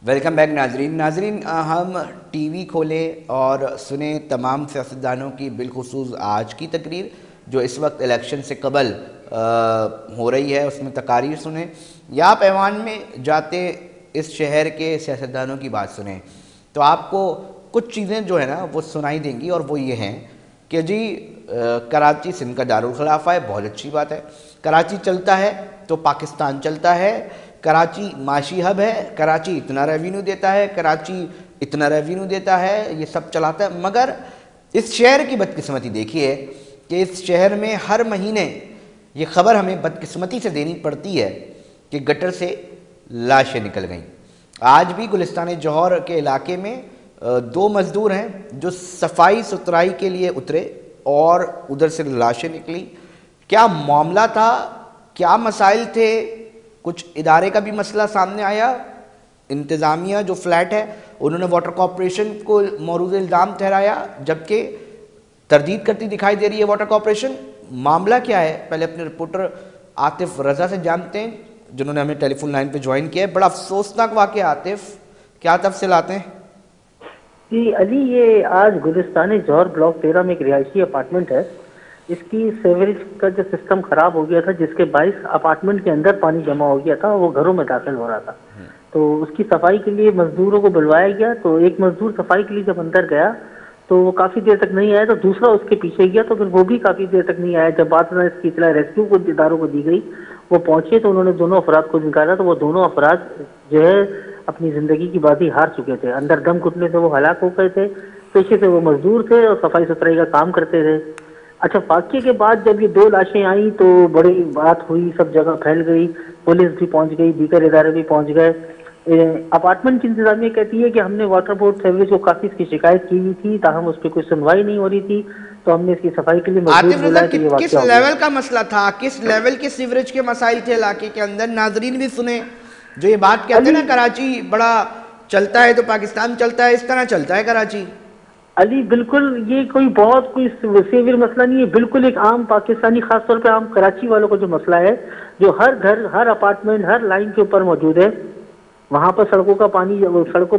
Welcome back नाजरीन। हम TV खोले और सुने तमाम सियासतदानों की बिलखुसूस आज की तकरीर जो इस वक्त इलेक्शन से कबल हो रही है, उसमें तकारीर सुने या आप ऐवान में जाते इस शहर के सियासतदानों की बात सुने तो आपको कुछ चीज़ें जो है ना वो सुनाई देंगी। और वो ये हैं कि जी कराची सिंध का दारुल खिलाफा है, बहुत अच्छी बात है। कराची चलता है तो पाकिस्तान चलता है। कराची माशी हब है, कराची इतना रेवेन्यू देता है, कराची इतना रेवेन्यू देता है, ये सब चलाता है। मगर इस शहर की बदकिस्मती देखिए कि इस शहर में हर महीने ये ख़बर हमें बदकिस्मती से देनी पड़ती है कि गटर से लाशें निकल गईं। आज भी गुलिस्तान जौहर के इलाके में दो मज़दूर हैं जो सफाई सुथराई के लिए उतरे और उधर से लाशें निकली। क्या मामला था, क्या मसाइल थे? कुछ इदारे का भी मसला सामने आया। इंतज़ामिया जो फ्लैट है उन्होंने वाटर कॉरपोरेशन को मौरूज़ इल्ज़ाम ठहराया, जबकि तरदीद करती दिखाई दे रही है वाटर कॉरपोरेशन। मामला क्या है, पहले अपने रिपोर्टर आतिफ रज़ा से जानते हैं जिन्होंने हमें टेलीफोन लाइन पे ज्वाइन किया है। बड़ा अफसोसनाक वाक़या। आतिफ, क्या तफसीलात हैं? जी अली, ये आज गुलिस्तान जौहर ब्लॉक 13 में एक रिहायशी अपार्टमेंट है। इसकी सेवरेज का जो सिस्टम खराब हो गया था, जिसके बाईस अपार्टमेंट के अंदर पानी जमा हो गया था, वो घरों में दाखिल हो रहा था। तो उसकी सफाई के लिए मजदूरों को बुलवाया गया। तो एक मजदूर सफाई के लिए जब अंदर गया तो वो काफी देर तक नहीं आया, तो दूसरा उसके पीछे गया, तो फिर वो भी काफी देर तक नहीं आया। जब बात इसकी इतला रेस्क्यू को इदारों को दी गई, वो पहुंचे तो उन्होंने दोनों अफराद को निकाला। तो वो दोनों अफराद जो है अपनी जिंदगी की बाजी हार चुके थे। अंदर दम घुटने से वो हलाक हो गए थे। पेशे से वो मजदूर थे और सफाई सुथराई का काम करते थे। अच्छा, वाकये के बाद जब ये दो लाशें आई तो बड़ी बात हुई, सब जगह फैल गई, पुलिस भी पहुंच गई, दीगर इदारे भी पहुंच गए। अपार्टमेंट की इंतजामिया कहती है कि हमने वाटर बोर्ड सेवरेज को काफी इसकी शिकायत की हुई थी, ताहम उस पर कोई सुनवाई नहीं हो रही थी, तो हमने इसकी सफाई के लिए मजबूर बुलाया। किस लेवल का मसला था, किस लेवल के सीवरेज के मसाइल थे इलाके के अंदर? नाजरीन भी सुने जो ये बात कहते हैं ना, कराची बड़ा चलता है तो पाकिस्तान चलता है, इस तरह चलता है कराची। अली बिल्कुल, ये कोई सीवियर मसला नहीं है, बिल्कुल एक आम पाकिस्तानी, खासतौर पे आम कराची वालों का जो मसला है, जो हर घर, हर अपार्टमेंट, हर लाइन के ऊपर मौजूद है। वहां पर सड़कों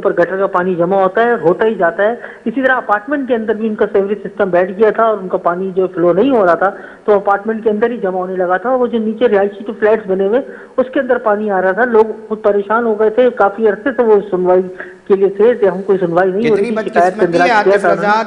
पर गटर का पानी जमा होता है, होता ही जाता है। इसी तरह अपार्टमेंट के अंदर भी उनका सेवरेज सिस्टम बैठ गया था और उनका पानी जो फ्लो नहीं हो रहा था, तो अपार्टमेंट के अंदर ही जमा होने लगा था। वो जो नीचे रिहायशी के फ्लैट्स बने हुए, उसके अंदर पानी आ रहा था। लोग खुद परेशान हो गए थे, काफी अरसे से वो सुनवाई के लिए थे कि हम कोई सुनवाई नहीं हो रही।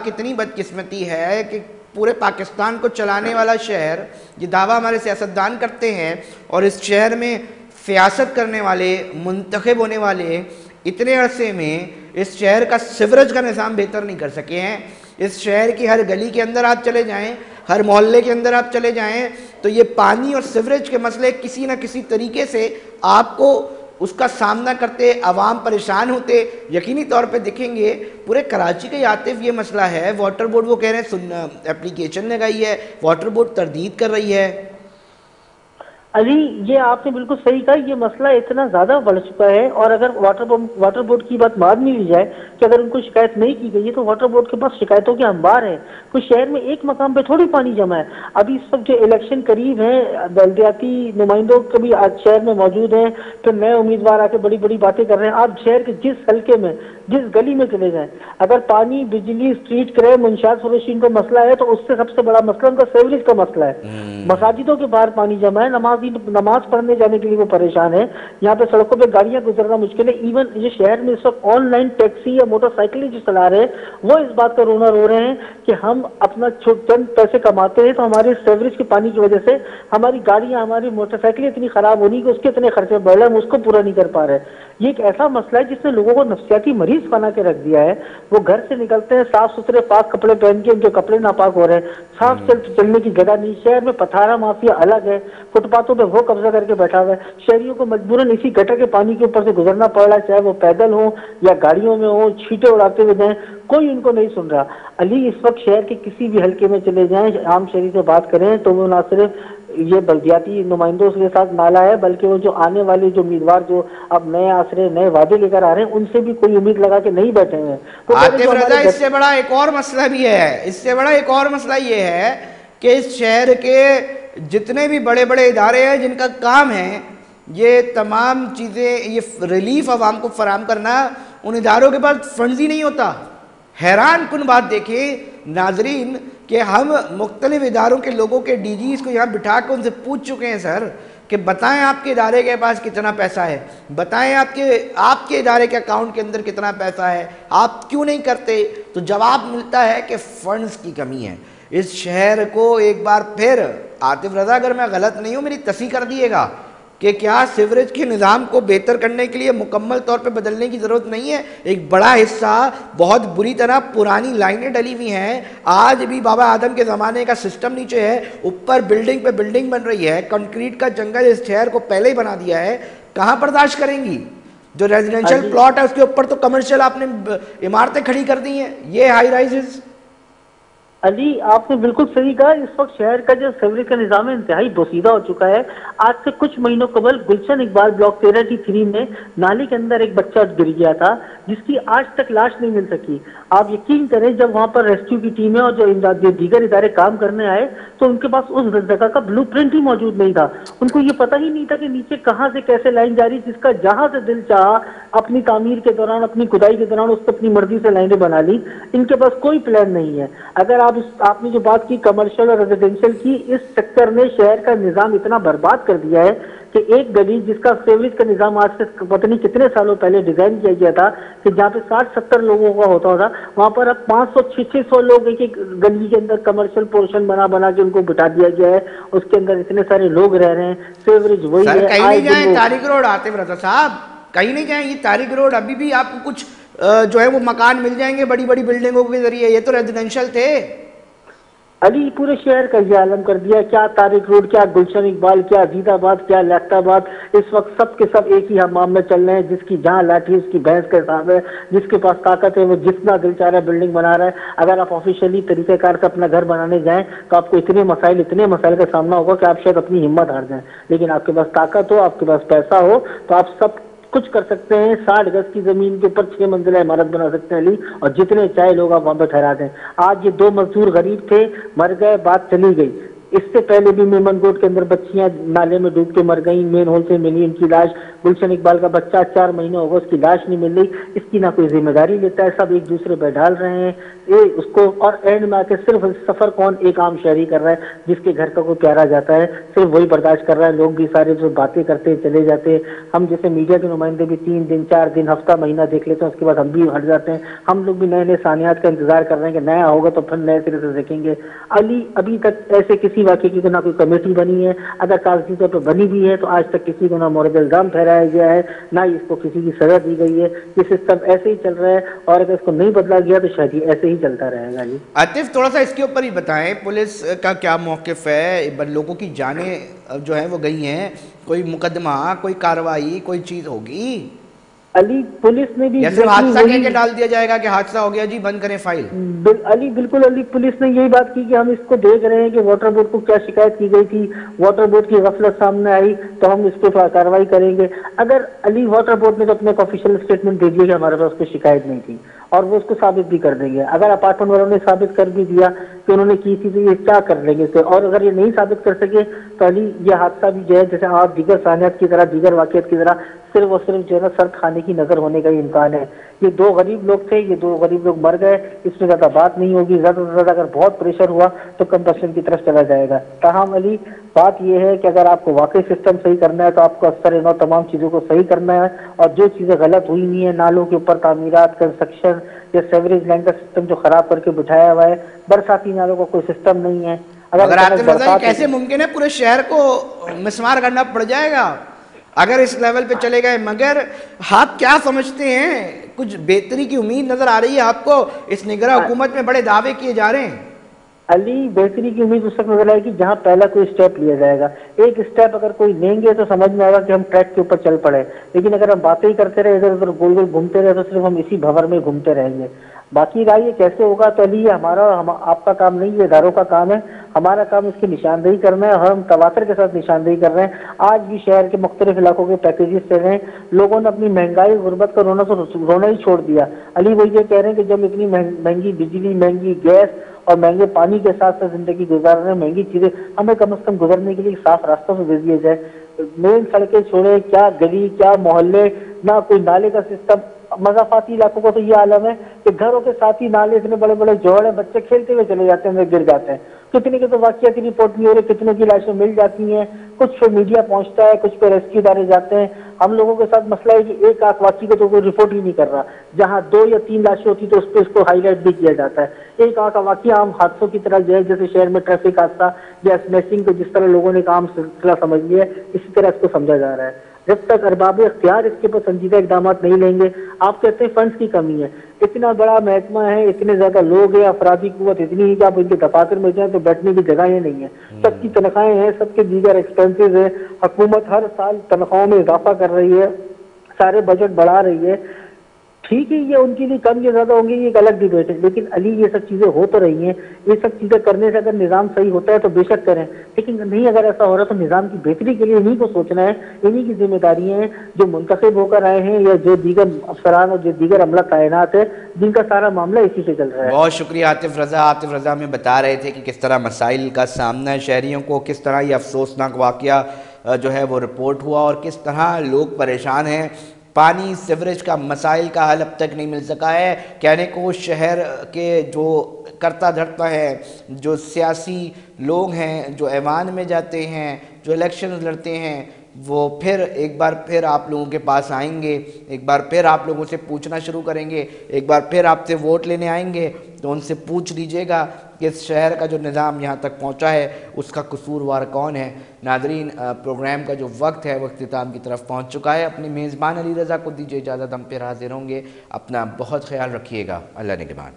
कितनी बदकिस्मती है कि पूरे पाकिस्तान को चलाने वाला शहर, ये दावा हमारे सियासतदान करते हैं, और इस शहर में सियासत करने वाले, मुंतखब होने वाले इतने अरसे में इस शहर का सिवरेज का निज़ाम बेहतर नहीं कर सके हैं। इस शहर की हर गली के अंदर आप चले जाएं, हर मोहल्ले के अंदर आप चले जाएं, तो ये पानी और सिवरेज के मसले किसी न किसी तरीके से आपको उसका सामना करते अवाम परेशान होते यकीनी तौर पे दिखेंगे। पूरे कराची के आतिफ ये मसला है। वाटर बोर्ड वो कह रहे हैं एप्लीकेशन लगाई है, वाटर बोर्ड तरदीद कर रही है। अली, ये आपने बिल्कुल सही कहा, ये मसला इतना ज्यादा बढ़ चुका है। और अगर वाटर बोर्ड की बात मान नहीं ली जाए कि अगर उनको शिकायत नहीं की गई है, तो वाटर बोर्ड के पास शिकायतों के अंबार है। कुछ शहर में एक मकाम पे थोड़ी पानी जमा है। अभी इस वक्त जो इलेक्शन करीब है, बल्दियाती नुमाइंदों के भी आज शहर में मौजूद हैं, फिर नए उम्मीदवार आके बड़ी बड़ी बातें कर रहे हैं। आप शहर के जिस हल्के में, जिस गली में चले जाएं, अगर पानी, बिजली, स्ट्रीट क्रय, मुंशियात फरोशी का मसला है, तो उससे सबसे बड़ा मसला उनका सेवरेज का मसला है। मसाजिदों के बाहर पानी जमा है, नमाज पढ़ने जाने के लिए वो परेशान है। यहाँ पे सड़कों पे गाड़ियां गुजरना मुश्किल है। इवन ये शहर में इस वक्त ऑनलाइन टैक्सी या मोटरसाइकिल जो चला रहे हैं, वो इस बात का रोना रो रहे हैं कि हम अपना चंद पैसे कमाते हैं, तो हमारे सेवरेज के पानी की वजह से हमारी गाड़ियां, हमारी मोटरसाइकिलें इतनी खराब होनी कि उसके इतने खर्चे बढ़ रहे हैं, हम उसको पूरा नहीं कर पा रहे। ये एक ऐसा मसला है जिसने लोगों को नफ्सियाती मरीज बना के रख दिया है। वो घर से निकलते हैं साफ सुथरे पाक कपड़े पहन के, उनके कपड़े नापाक हो रहे हैं, साफ चलने की जगह नहीं। शहर में पथारा माफिया अलग है, फुटपाथों पे वो कब्जा करके बैठा हुआ है। शहरियों को मजबूरन इसी गटर के पानी के ऊपर से गुजरना पड़ रहा है, चाहे वो पैदल हो या गाड़ियों में हो, छींटे उड़ाते हुए जाएं, कोई उनको नहीं सुन रहा। अली, इस वक्त शहर के किसी भी हल्के में चले जाएं, आम शहरी से बात करें, तो वो ना सिर्फ ये बल्दियाती नुमाइंदों के साथ नाला है, बल्कि वो जो आने वाले जो उम्मीदवार जो अब नए आसरे, नए वादे लेकर आ रहे हैं, उनसे भी कोई उम्मीद लगा के नहीं बैठे हैं। तो आतिफ रज़ा, इससे बड़ा एक और मसला भी है। इससे बड़ा एक और मसला ये है कि इस शहर के जितने भी बड़े बड़े इदारे हैं जिनका काम है ये तमाम चीज़ें, ये रिलीफ आवाम को फराम करना, उन इदारों के पास फंड्स ही नहीं होता। हैरान कुन बात देखें नाजरीन कि हम मुख्तलिफ इदारों के लोगों के डीजीज़ को यहाँ बिठा कर उनसे पूछ चुके हैं सर कि बताएं आपके इदारे के पास कितना पैसा है, बताएं आपके इदारे के अकाउंट के अंदर कितना पैसा है, आप क्यों नहीं करते? तो जवाब मिलता है कि फ़ंड्स की कमी है। इस शहर को एक बार फिर, आतिफ रज़ा अगर मैं गलत नहीं हूँ मेरी तस्दीक कर दिएगा, कि क्या सीवरेज के निज़ाम को बेहतर करने के लिए मुकम्मल तौर पे बदलने की ज़रूरत नहीं है? एक बड़ा हिस्सा बहुत बुरी तरह पुरानी लाइनें डली हुई हैं, आज भी बाबा आदम के ज़माने का सिस्टम नीचे है, ऊपर बिल्डिंग पे बिल्डिंग बन रही है, कंक्रीट का जंगल इस शहर को पहले ही बना दिया है, कहाँ बर्दाश्त करेंगी? जो रेजिडेंशियल प्लॉट है उसके ऊपर तो कमर्शियल आपने इमारतें खड़ी कर दी हैं, ये हाई राइजेस। अली आपने बिल्कुल सही कहा। इस वक्त शहर का जो सीवरेज का निजाम है इंतहाई बोसीदा हो चुका है। आज से कुछ महीनों कबल गुलशन इकबाल ब्लॉक 13T3 में नाले के अंदर एक बच्चा गिर गया था जिसकी आज तक लाश नहीं मिल सकी। आप यकीन करें जब वहां पर रेस्क्यू की टीमें और जो दीगर इदारे काम करने आए तो उनके पास उस जगह का ब्लूप्रिंट ही मौजूद नहीं था। उनको ये पता ही नहीं था कि नीचे कहाँ से कैसे लाइन जा रही, जिसका जहां से दिल चाहा अपनी तामीर के दौरान, अपनी खुदाई के दौरान उसको अपनी मर्जी से लाइनें बना ली। इनके पास कोई प्लान नहीं है। अगर आपने जो बात की कमर्शियल और रेजिडेंशियल की, इस चक्कर ने शहर का निजाम इतना बर्बाद कर दिया है कि एक गली जिसका सीवरेज का निजाम आज से पता नहीं कितने सालों पहले डिजाइन किया गया था कि जहाँ पे 60-70 लोगों का होता था, वहां पर अब 500-600 लोग एक गली के अंदर कमर्शियल पोर्शन बना बना के उनको बिठा दिया गया है। उसके अंदर इतने सारे लोग रह रहे हैं, सीवरेज वही है। कहीं नहीं जाए तारिक रोड, आतिफ रज़ा साहब कहीं नहीं जाए, ये तारिक रोड अभी भी आपको कुछ जो है वो मकान मिल जाएंगे बड़ी बड़ी बिल्डिंगों के जरिए, ये तो रेजिडेंशियल थे। अली पूरे शहर का ये आलम कर दिया, क्या तारिक रोड, क्या गुलशन इकबाल, क्या अजीदाबाद, क्या लैक्टाबाद, इस वक्त सब के सब एक ही हमाम में चल रहे हैं। जिसकी जहाँ लाठी उसकी भैंस के हिसाब है, जिसके पास ताकत है वो जितना दिल चाह रहा है बिल्डिंग बना रहा है। अगर आप ऑफिशियली तरीकेकार से अपना घर बनाने जाएं तो आपको इतने मसाइल का सामना होगा कि आप शायद अपनी हिम्मत हार जाएं। लेकिन आपके पास ताकत हो, आपके पास पैसा हो तो आप सब कुछ कर सकते हैं। 60 गज की जमीन के ऊपर 6 मंजिला इमारत बना सकते हैं अली, और जितने चाहे लोग आप वहां पर ठहरा दें। आज ये 2 मजदूर गरीब थे, मर गए, बात चली गई। इससे पहले भी मेमनगोट के अंदर बच्चियां नाले में डूब के मर गई, मेन होल से मिली इनकी लाश। गुलशन इकबाल का बच्चा 4 महीने हो गए, उसकी लाश नहीं मिल रही। इसकी ना कोई जिम्मेदारी लेता है, सब एक दूसरे पर डाल रहे हैं ये उसको। और एंड में आके सिर्फ सफर कौन, एक आम शहरी कर रहा है जिसके घर का कोई प्यारा जाता है, सिर्फ वही बर्दाश्त कर रहा है। लोग भी सारे जो बातें करते चले जाते हैं। हम जैसे मीडिया के नुमाइंदे भी 3 दिन 4 दिन हफ्ता महीना देख लेते हैं, उसके बाद हम भी हट जाते हैं। हम लोग भी नए नए सानियात का इंतजार कर रहे हैं कि नया होगा तो फिर नए सिरे से देखेंगे। अली अभी तक ऐसे किसी वाकई की ना कोई कमेटी बनी है, अगर कागजी तौर पर बनी भी है तो आज तक किसी को ना मोरद इल्जाम ठहराया गया है, ना इसको किसी की सजा दी गई है। ये सिस्टम ऐसे ही चल रहा है और अगर इसको नहीं बदला गया तो शायद ये ऐसे ही चलता रहेगा। जी आतिफ थोड़ा सा इसके ऊपर ही बताएं, पुलिस का क्या मौक़िफ़ है? लोगों की जानें जो है वो गई हैं, कोई मुकदमा, कोई कार्रवाई, कोई चीज़ होगी? अली पुलिस ने भी जैसे हादसा कह के डाल दिया जाएगा कि हादसा हो गया जी बंद करें फाइल। अली बिल्कुल अली पुलिस ने यही बात की कि हम इसको देख रहे हैं कि वाटर बोर्ड को क्या शिकायत की गई थी, वाटर बोर्ड की गफलत सामने आई तो हम इस पर कार्रवाई करेंगे। अगर अली वाटर बोर्ड ने तो अपने ऑफिशियल स्टेटमेंट दे दिया कि हमारे पास कोई शिकायत नहीं थी और वो उसको साबित भी कर देंगे। अगर अपार्टमेंट वालों ने साबित कर भी दिया कि उन्होंने की थी तो ये क्या कर लेंगे इससे। और अगर ये नहीं साबित कर सके तो अली ये हादसा भी जो है जैसे आप दीगर सानियात की तरह, दीगर वाक़ियात की तरह सिर्फ और सिर्फ जो है ना सर खाने की नजर होने का इम्कान है। ये 2 गरीब लोग थे, ये 2 गरीब लोग मर गए, इसमें ज्यादा बात नहीं होगी। ज्यादा से ज्यादा अगर बहुत प्रेशर हुआ तो कंबशन की तरफ चला जाएगा। ताहम अली बात यह है कि अगर आपको वाकई सिस्टम सही करना है तो आपको असर नौ तमाम चीजों को सही करना है। और जो चीजें गलत हुई हुई है, नालों के ऊपर तामीरात, कंस्ट्रक्शन या सेवरेज लाइन का सिस्टम जो खराब करके बिठाया हुआ है, बरसाती नालों का कोई सिस्टम नहीं है। अगर आतिफ कैसे मुमकिन है पूरे शहर को मिसमार करना पड़ जाएगा अगर इस लेवल पे चले गए। मगर आप क्या समझते हैं, कुछ बेहतरी की उम्मीद नजर आ रही है आपको? इस निगरां हुकूमत में बड़े दावे किए जा रहे हैं। अली बेहतरी की उम्मीद उस वक्त नजर आएगी जहां पहला कोई स्टेप लिया जाएगा। एक स्टेप अगर कोई लेंगे तो समझ में आएगा कि हम ट्रैक के ऊपर चल पड़े। लेकिन अगर हम बातें ही करते रहे, इधर उधर गोल गोल घूमते रहे तो सिर्फ हम इसी भंवर में घूमते रहेंगे। बाकी रहा ये कैसे होगा तो अली ये आपका काम नहीं, ये इदारों का काम है। हमारा काम इसकी निशानदेही करना है और हम तवातर के साथ निशानदेही कर रहे हैं। आज भी शहर के मुख्तलिफ इलाकों के पैकेजेस चल रहे हैं। लोगों ने अपनी महंगाई गुर्बत का रोना ही छोड़ दिया। अली वो ये कह रहे हैं कि जब इतनी महंगी बिजली, महंगी गैस और महंगे पानी के साथ साथ जिंदगी गुजार रहे हैं, महंगी चीजें, हमें कम से कम गुजरने के लिए साफ रास्तों से दे दिया जाए। मेन सड़कें छोड़े, क्या गली क्या मोहल्ले, ना कोई नाले का सिस्टम। मजाफाती इलाकों का तो ये आलम है कि घरों के साथ ही नाले इतने बड़े बड़े जोड़ है, बच्चे खेलते हुए चले जाते हैं, गिर जाते हैं। कितने के तो वाकया की रिपोर्ट नहीं हो रही, कितनों की लाशें मिल जाती हैं, कुछ पे मीडिया पहुंचता है, कुछ पे रेस्क्यू इदारे जाते हैं। हम लोगों के साथ मसला है कि एक आंख वाकई को तो कोई रिपोर्ट ही नहीं कर रहा, जहां 2 या 3 लाशें होती तो उस पर इसको हाईलाइट भी किया जाता है। एक आंख वाकई आम हादसों की तरह जो है, जैसे शहर में ट्रैफिक हादसा या स्मैशिंग को जिस तरह लोगों ने एक आम सिलसिला समझ लिया है, इसी तरह इसको समझा जा रहा है। जब तक अरबाब इख्तियार इसके ऊपर संजीदा इकदाम नहीं लेंगे, आप कहते हैं फंड्स की कमी है, इतना बड़ा महकमा है, इतने ज्यादा लोग हैं, अफराधी कुव्वत इतनी ही कि आप इनके दफातर में जाए तो बैठने की जगहें नहीं है, सबकी तनख्वाहें हैं, सबके दीगर एक्सपेंसेस है, हुकूमत हर साल तनख्वाहों में इजाफा कर रही है, सारे बजट बढ़ा रही है। ठीक है, ये उनके लिए कम या ज्यादा होंगे, ये एक अलग डिबेट है, लेकिन अली ये सब चीजें हो तो रही हैं। ये सब चीजें करने से अगर निजाम सही होता है तो बेशक करें, लेकिन नहीं अगर ऐसा हो रहा तो निजाम की बेहतरी के लिए इन्हीं को सोचना है। इन्हीं की जिम्मेदारियां हैं जो मुंतखब होकर आए हैं, या जो दीगर अफसरान और जो दीगर अमला कायनात है, जिनका सारा मामला इसी से चल रहा है। बहुत शुक्रिया आतिफ रज़ा। आतिफ रज़ा हमें बता रहे थे कि किस तरह मसाइल का सामना है शहरियों को, किस तरह ये अफसोसनाक वाक़या जो है वो रिपोर्ट हुआ और किस तरह लोग परेशान हैं। पानी सीवरेज का मसाइल का हल अब तक नहीं मिल सका है। कहने को शहर के जो करता धरता है, जो सियासी लोग हैं, जो ऐवान में जाते हैं, जो इलेक्शन लड़ते हैं, वो फिर एक बार फिर आप लोगों के पास आएंगे, एक बार फिर आप लोगों से पूछना शुरू करेंगे, एक बार फिर आपसे वोट लेने आएंगे तो उनसे पूछ लीजिएगा कि इस शहर का जो निज़ाम यहाँ तक पहुँचा है उसका कसूरवार कौन है। नादरीन, प्रोग्राम का जो वक्त है वो इख्तिताम की तरफ पहुँच चुका है। अपने मेज़बान अली रज़ा को दीजिए इजाज़त, हम फिर हाजिर होंगे। अपना बहुत ख्याल रखिएगा। अल्लाह निगहबान।